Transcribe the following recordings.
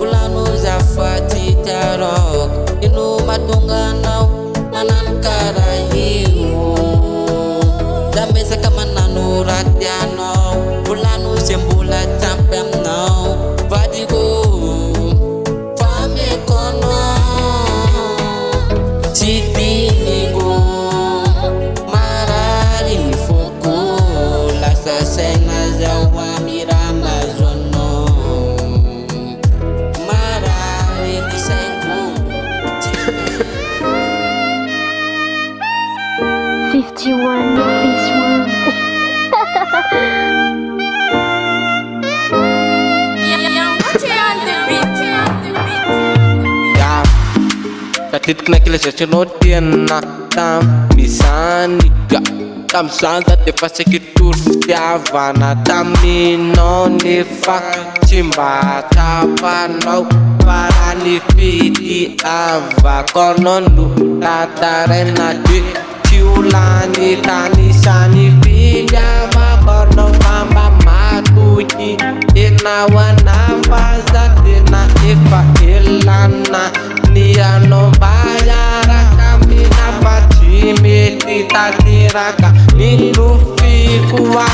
Ulanu zafati tarok inu matunganau manan karahimu dambe sakamananu ratiano ulanu sembula tampemno vadigo fame kono sitinigo marari fuku lasa sena zawa mirama zono 51 this one. Katit na kila sa sunod yan na tam misaniga tam santa te pasekitur tiava na tamino ni fak chimba tapano para ni fiti ava kononu tatarena di ciulani tani sani vida ma kono mamba matuji inawana faza dina ifa ilana niano bayara kami napati meti tadiraka nilufi kuwa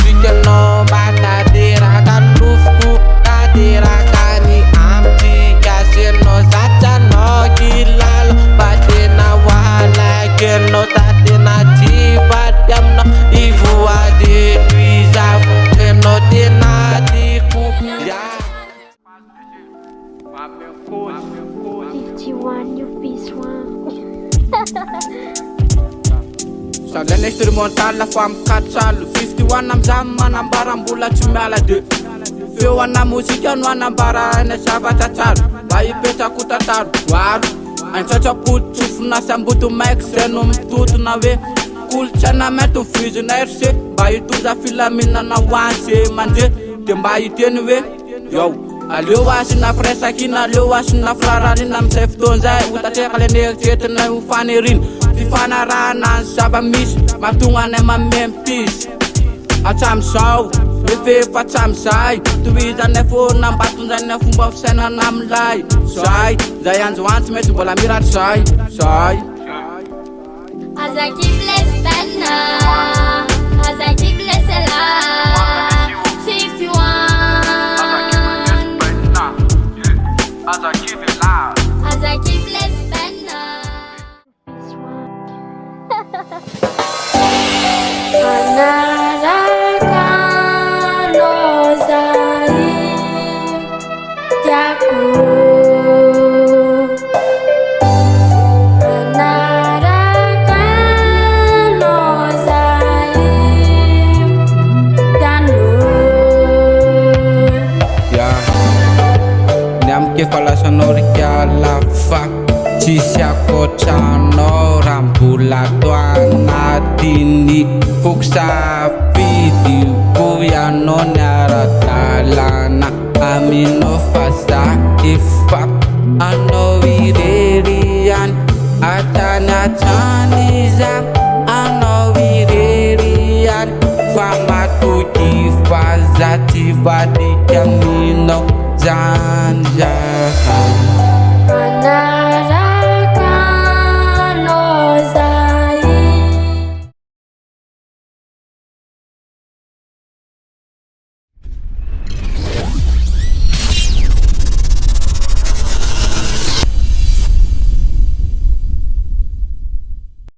dikeno bata diraka lufku tadiraka ni amti kasino sacha no gilal badena wala keno tatina jibadam no ivuwa de tuizav keno dina diku ya 51 you this one. Saga instrumental la fam katsalu 51 amzam manambarambola tsy miala de feo ana mozika no anambara ena zavatra tsara mba hipetrako tantaro varo antsatsapody tsofina samboto maiky zay no mitotona hoe kolotsaina mety mivizina erse mba hitondra filaminana hoanze mande de mba hiteny hoe yo aleo asina firesakina aleo asina firararina amizay fotoanzay hotatreka le neritretina ho fanerina fifanarahana ny zava-misy mahatonga anay mamempisy atramizao efa hatramizay tohizanay foana mbatondrany fomba fisainana amilay zay zay anjoantsy mety mbola miratry zay As I keep less better, as I keep less alive, 51. As I keep it loud. As I keep less better. Anaraka lozai jaku. Anaraka lozai janu. Ya, niam ke falasanori kiala fak. Tsisy akotrano rambola toanatiny fokosafidy ko ianao ny ara-dalana aminao fa za efa anao irery ihany atrany hatrany za anao irery ihany fa matoky fa za tsy vadika aminao zany za